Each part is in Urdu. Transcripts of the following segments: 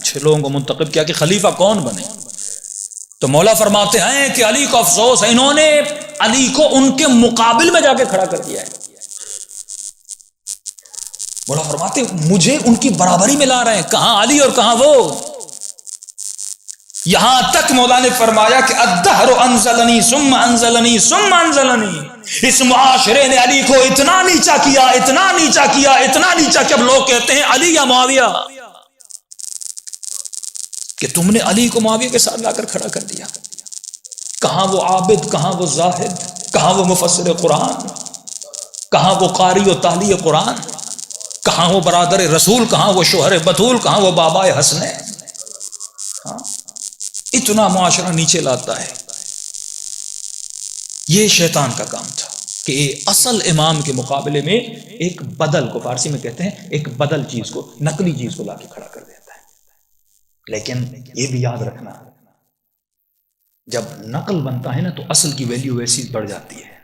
6 لوگوں کو منتخب کیا کہ خلیفہ کون بنے. تو مولا فرماتے ہیں کہ علی کو افسوس ہے، انہوں نے علی کو ان کے مقابل میں جا کے کھڑا کر دیا ہے. مولا فرماتے مجھے ان کی برابری میں لا رہے ہیں، کہاں علی اور کہاں وہ. یہاں تک مولا نے فرمایا کہ الدہر انزلنی ثم انزلنی ثم انزلنی. اس معاشرے نے علی کو اتنا نیچا کیا، اتنا نیچا کیا، اتنا نیچا کہ اب لوگ کہتے ہیں علی یا معاویہ، کہ تم نے علی کو معاویہ کے ساتھ لا کر کھڑا کر دیا. کہاں وہ عابد، کہاں وہ زاہد، کہاں وہ مفسر قرآن، کہاں وہ قاری و تالی قرآن، کہاں وہ برادر رسول، کہاں وہ شوہر بطول، کہاں وہ بابا حسنین. اتنا معاشرہ نیچے لاتا ہے. یہ شیطان کا کام تھا کہ اصل امام کے مقابلے میں ایک بدل کو، فارسی میں کہتے ہیں ایک بدل چیز کو، نقلی چیز کو لا کے کھڑا کر دیتا ہے. لیکن یہ بھی یاد رکھنا، جب نقل بنتا ہے نا تو اصل کی ویلیو ویسی بڑھ جاتی ہے.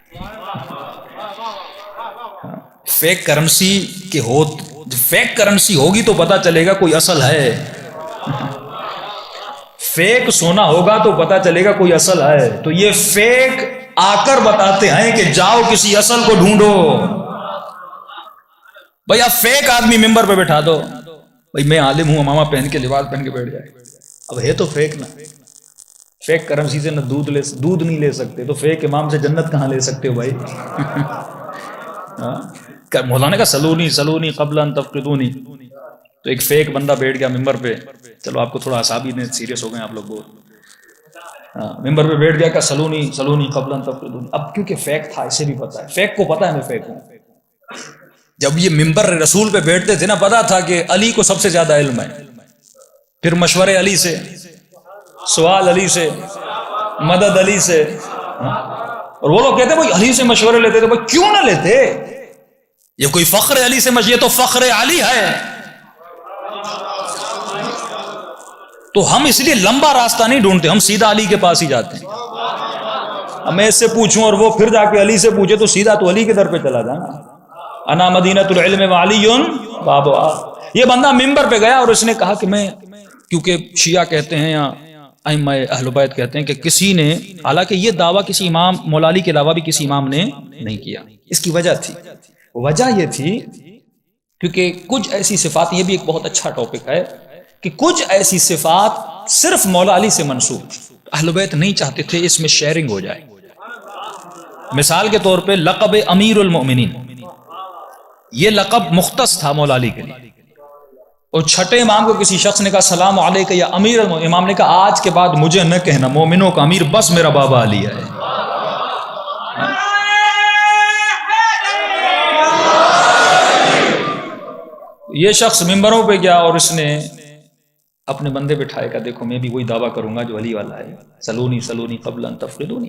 فیک کرنسی کے فیک کرنسی ہوگی تو پتا چلے گا کوئی اصل ہے. فیک سونا ہوگا تو پتا چلے گا کوئی اصل ہے. تو یہ فیک آ کر بتاتے ہیں کہ جاؤ کسی اصل کو ڈھونڈو. بھائی آپ فیک آدمی ممبر پہ بٹھا دو، بھائی میں عالم ہوں، امامہ پہن کے لباس پہن کے بیٹھ جائے. اب ہے تو فیک نا. فیک کرنسی سے نہ دودھ نہیں لے سکتے، تو فیک امام سے جنت کہاں لے سکتے ہو بھائی. مولانا کا سلونی سلونی قبل ان تفقدونی. تو ایک فیک بندہ بیٹھ گیا ممبر پہ، چلو آپ کو تھوڑا اعصابی نے سیریس ہو گئے آپ لوگ بہت. ممبر پہ بیٹھ گیا کہ سلونی سلونی قبل ان تفقدونی. اب کیونکہ فیک تھا، اسے بھی پتا ہے، فیک کو پتا ہے میں فیک ہوں. جب یہ ممبر رسول پہ بیٹھتے تھے نا، پتا تھا کہ علی کو سب سے زیادہ علم ہے. پھر مشورے علی سے، سوال علی سے، مدد علی سے. اور وہ لوگ کہتے بھائی علی سے مشورے لیتے تھے. بھائی کیوں نہ لیتے؟ یہ کوئی فخر علی سے یہ تو فخر علی ہے. تو ہم اس لیے لمبا راستہ نہیں ڈھونڈتے، ہم سیدھا علی کے پاس ہی جاتے ہیں. میں اس سے پوچھوں اور وہ پھر جا کے علی سے پوچھے تو سیدھا تو علی کے در پہ چلا جانا. انا مدینۃ العلم وعلی بابھا. یہ بندہ ممبر پہ گیا اور اس نے کہا کہ میں، کیونکہ شیعہ کہتے ہیں یا ائمہ اہل بیت کہتے ہیں کہ کسی نے، حالانکہ یہ دعویٰ کسی امام مولا علی کے علاوہ بھی کسی امام نے نہیں کیا. اس کی وجہ تھی، وجہ یہ تھی کیونکہ کچھ ایسی صفات، یہ بھی ایک بہت اچھا ٹاپک ہے کہ کچھ ایسی صفات صرف مولا علی سے منسوب، اہل بیت نہیں چاہتے تھے اس میں شیئرنگ ہو جائے. مثال کے طور پہ لقب امیر المؤمنین، یہ لقب مختص تھا مولا علی کے لیے. اور چھٹے امام کو کسی شخص نے کہا سلام علیک یا امیر المؤمنین، امام نے کہا آج کے بعد مجھے نہ کہنا مومنوں کا امیر، بس میرا بابا علی ہے. یہ شخص ممبروں پہ گیا اور اس نے اپنے بندے بٹھائے گا، دیکھو میں بھی وہی دعویٰ کروں گا جو علی والا ہے، سلونی سلونی قبل ان تفقدونی.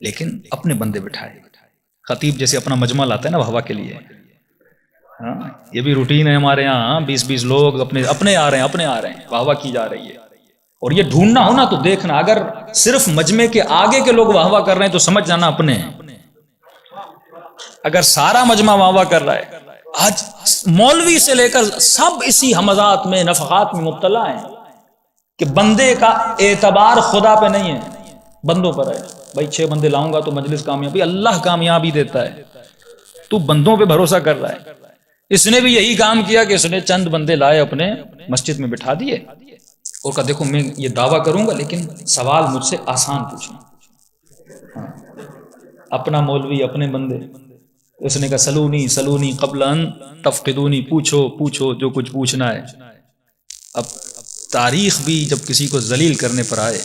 لیکن اپنے بندے بٹھائے. خطیب جیسے اپنا مجمع لاتا ہے نا واہ واہ کے لیے، یہ بھی روٹین ہے ہمارے یہاں. 20 لوگ اپنے آ رہے ہیں، واہ واہ کی جا رہی ہے. اور یہ ڈھونڈنا ہو نا تو دیکھنا، اگر صرف مجمع کے آگے کے لوگ واہ واہ کر رہے ہیں تو سمجھ جانا اپنے ہیں. اگر سارا مجمع واہ واہ کر رہا ہے، آج مولوی سے لے کر سب اسی ہمزات میں، نفحات میں مبتلا ہیں کہ بندے کا اعتبار خدا پہ نہیں ہے، بندوں پر ہے. بھائی 6 بندے لاؤں گا تو مجلس کامیابی، اللہ کامیابی دیتا ہے، تو بندوں پہ بھروسہ کر رہا ہے. اس نے بھی یہی کام کیا کہ اس نے چند بندے لائے اپنے مسجد میں بٹھا دیے اور کہا دیکھو میں یہ دعویٰ کروں گا لیکن سوال مجھ سے آسان پوچھنا. اپنا مولوی، اپنے بندے. اس نے کہا سلونی سلونی قبل ان تفقدونی، پوچھو جو کچھ پوچھنا ہے. اب تاریخ بھی جب کسی کو ذلیل کرنے پر آئے،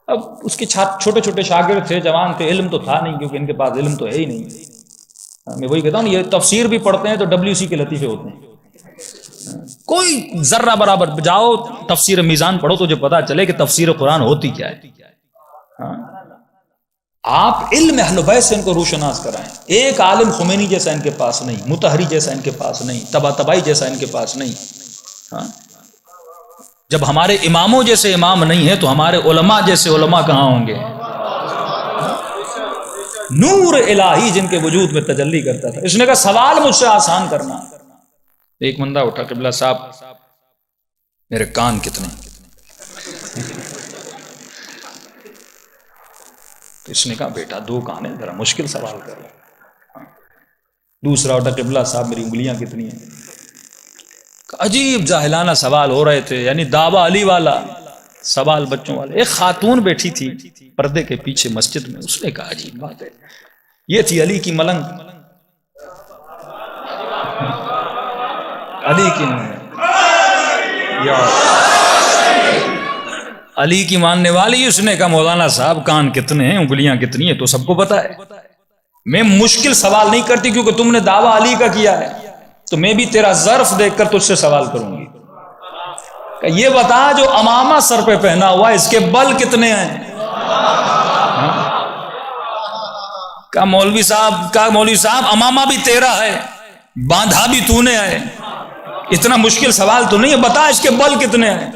اب اس کے چھوٹے چھوٹے شاگرد تھے، جوان تھے، علم تو تھا نہیں کیونکہ ان کے پاس علم تو ہے ہی نہیں. میں وہی کہتا ہوں یہ تفسیر بھی پڑھتے ہیں تو WC کے لطیفے ہوتے ہیں. کوئی ذرہ برابر جاؤ تفسیر میزان پڑھو تو جو پتا چلے کہ تفسیر قرآن ہوتی کیا ہے. آپ علم اہل بیت سے ان کو روشناس کرائیں. ایک عالم خمینی جیسا ان کے پاس نہیں، مطہری جیسا ان کے پاس نہیں، طباطبائی جیسا ان کے پاس نہیں. جب ہمارے اماموں جیسے امام نہیں ہیں تو ہمارے علماء جیسے علماء کہاں ہوں گے؟ نور الہی جن کے وجود میں تجلی کرتا تھا. اس نے کہا سوال مجھ سے آسان کرنا. ایک بندہ اٹھا، قبلہ صاحب میرے کان کتنے؟ تو اس نے کہا بیٹا 2 کان ہیں، ذرا مشکل سوال کرو۔ دوسرا اٹھا، قبلہ صاحب میری انگلیاں کتنی ہیں؟ عجیب جاہلانہ سوال ہو رہے تھے، یعنی دعویٰ علی والا سوال بچوں والے۔ ایک خاتون بیٹھی تھی پردے کے پیچھے مسجد میں، اس نے کہا عجیب بات ہے، یہ تھی علی کی ملنگ، علی کی علی کی ماننے والی۔ اس نے کہا مولانا صاحب کان کتنے ہیں، انگلیاں کتنی ہیں، تو سب کو پتا ہے، میں مشکل سوال نہیں کرتی کیونکہ تم نے دعویٰ علی کا کیا ہے، تو میں بھی تیرا ظرف دیکھ کر تجھ سے سوال کروں گی۔ کہ یہ بتا جو امامہ سر پہ پہنا ہوا اس کے بل کتنے ہیں؟ کہا مولوی صاحب امامہ بھی تیرا ہے، باندھا بھی تو نے ہے، اتنا مشکل سوال تو نہیں ہے، بتا اس کے بل کتنے ہیں۔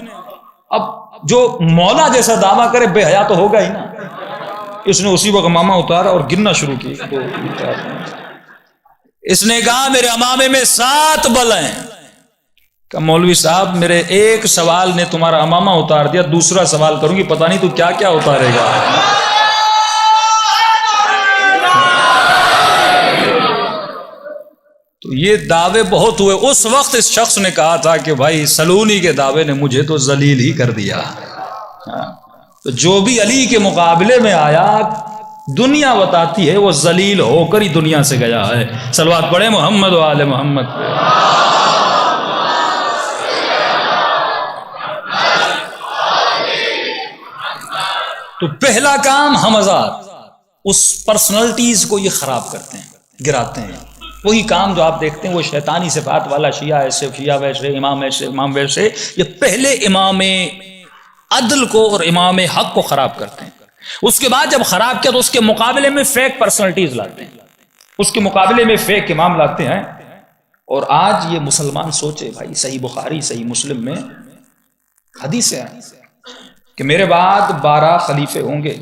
اب جو مولا جیسا دعویٰ کرے بے حیا تو ہوگا ہی نا۔ اس نے اسی وقت امامہ اتارا اور گننا شروع کیا۔ اس نے کہا میرے امامے میں 7 بل ہیں۔ کہ مولوی صاحب میرے ایک سوال نے تمہارا امامہ اتار دیا، دوسرا سوال کروں گی پتہ نہیں تو کیا کیا اتارے گا۔ تو یہ دعوے بہت ہوئے۔ اس وقت اس شخص نے کہا تھا کہ بھائی سلونی کے دعوے نے مجھے تو ذلیل ہی کر دیا۔ تو جو بھی علی کے مقابلے میں آیا دنیا بتاتی ہے وہ ذلیل ہو کر ہی دنیا سے گیا ہے۔ صلوات پڑھیں محمد و آل محمد پہ۔ تو پہلا کام حمزات اس پرسنالٹیز کو یہ خراب کرتے ہیں، گراتے ہیں۔ وہی کام جو آپ دیکھتے ہیں وہ شیطانی صفات والا، شیعہ ایسے، شیعہ ویسے، امام ایسے، امام ویسے، یہ پہلے امام عدل کو اور امام حق کو خراب کرتے ہیں۔ اس کے بعد جب خراب کیا تو اس کے مقابلے میں فیک پرسنالٹیز لاتے ہیں، اس کے مقابلے میں فیک امام لاتے ہیں۔ اور آج یہ مسلمان سوچے بھائی، صحیح بخاری صحیح مسلم میں حدیث ہے کہ میرے بعد 12 خلیفے ہوں گے،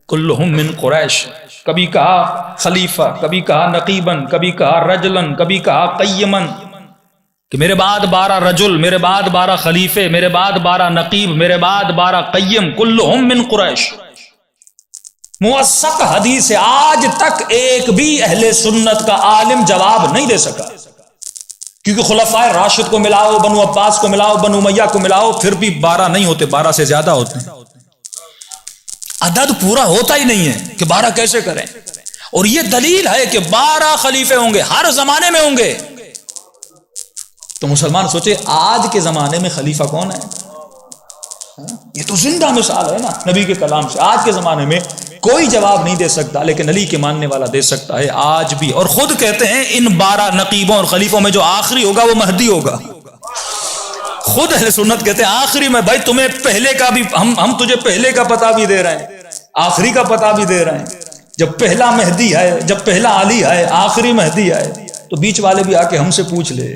کلہم من قریش، کبھی کہا خلیفہ، کبھی کہا نقیبن، کبھی کہا رجلن، کبھی کہا قیمن، کہ میرے بعد 12 رجل، میرے بعد 12 خلیفے، میرے بعد 12 نقیب، میرے بعد 12 قیم، کلہم من قریش۔ موثق حدیث ہے، آج تک ایک بھی اہل سنت کا عالم جواب نہیں دے سکا، کیونکہ خلفائے راشد کو ملاؤ، بنو عباس کو ملاؤ، بنو امیہ کو ملاؤ، پھر بھی 12 نہیں ہوتے، 12 سے زیادہ ہوتے ہیں۔ عدد پورا ہوتا ہی نہیں ہے کہ 12 کیسے کریں۔ اور یہ دلیل ہے کہ 12 خلیفے ہوں گے، ہر زمانے میں ہوں گے۔ تو مسلمان سوچے آج کے زمانے میں خلیفہ کون ہے؟ یہ تو زندہ مثال ہے نا نبی کے کلام سے۔ آج کے زمانے میں کوئی جواب نہیں دے سکتا، لیکن علی کے ماننے والا دے سکتا ہے آج بھی۔ اور خود کہتے ہیں ان 12 نقیبوں اور خلیفوں میں جو آخری ہوگا وہ مہدی ہوگا۔ خود اہل سنت کہتے ہیں آخری میں، بھائی تمہیں پہلے کا بھی، ہم تجھے پہلے کا پتہ بھی دے رہے ہیں، آخری کا پتہ بھی دے رہے ہیں۔ جب پہلا مہدی ہے، جب پہلا علی ہے، آخری مہدی ہے، تو بیچ والے بھی آ کے ہم سے پوچھ لے